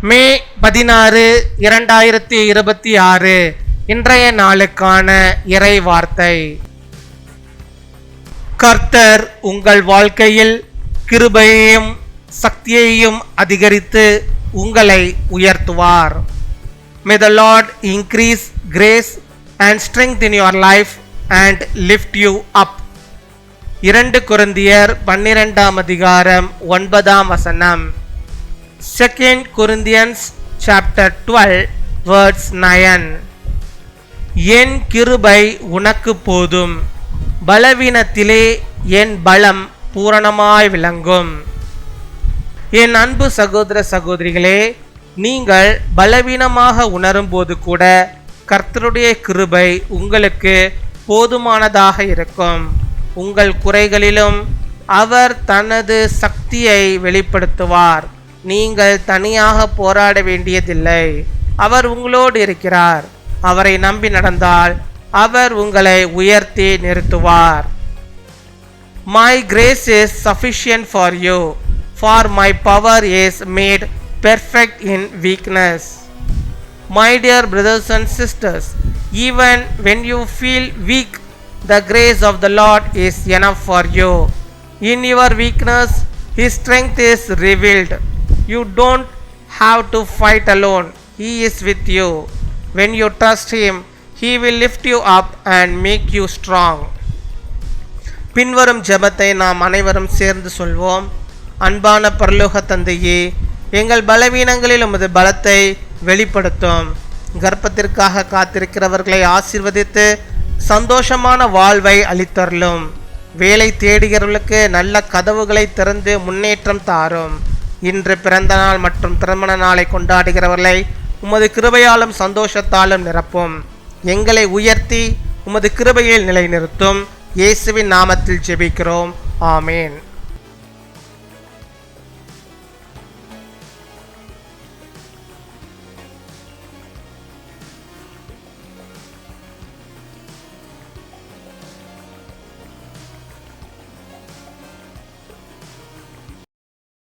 மே 16, 2026 இன்றைய நாளுக்கான இறை வார்த்தை. கர்த்தர் உங்கள் வாழ்க்கையில் கிருபையையும் சக்தியையும் அதிகரித்து உங்களை உயர்த்துவார். May the Lord increase grace and strength in your life and lift you up. 2 கொரிந்தியர் 12 2 Corinthians chapter 12 verse 9. என் கிருபை உனக்கு போதும், பலவீனத்திலே என் பலம் பூரணமாய் விளங்கும். என் அன்பு சகோதர சகோதரிகளே, நீங்கள் பலவீனமாக உணரும் போது கூட கர்த்தருடைய கிருபை உங்களுக்கு போதுமானதாக இருக்கும். உங்கள் குறைகளிலும் அவர் தனது சக்தியை வெளிப்படுத்துவார். நீங்கள் தனியாக போராட வேண்டியதில்லை. அவர் உங்களோடு இருக்கிறார். அவரை நம்பி நடந்தால் அவர் உங்களை உயர்த்தி நிறுத்துவார். My grace is sufficient for you, for my power is made perfect in weakness. My dear brothers and sisters, even when you feel weak, the grace of the Lord is enough for you. In your weakness, His strength is revealed. You don't have to fight alone. He is with you. When you trust Him, He will lift you up and make you strong. பின்வரும் ஜெபத்தை நாம் அனைவரும் சேர்ந்து சொல்வோம். அன்பான பரலோக தந்தையே, எங்கள் பலவீனங்களில் உமது பலத்தை வெளிப்படுத்தும். கர்ப்பத்திற்காக காத்திருக்கிறவர்களை ஆசீர்வதித்து சந்தோஷமான வாழ்வை அளித்தருளும். வேலை தேடுகிறவர்களுக்கு நல்ல கதவுகளை திறந்து முன்னேற்றம் தாரும். இன்று பிறந்த நாள் மற்றும் திருமண நாளை கொண்டாடுகிறவர்களை உமது கிருபையாலும் சந்தோஷத்தாலும் நிரப்பும். எங்களை உயர்த்தி உமது கிருபையில் நிலைநிறுத்தும். இயேசுவின் நாமத்தில் ஜெபிக்கிறோம். ஆமேன்.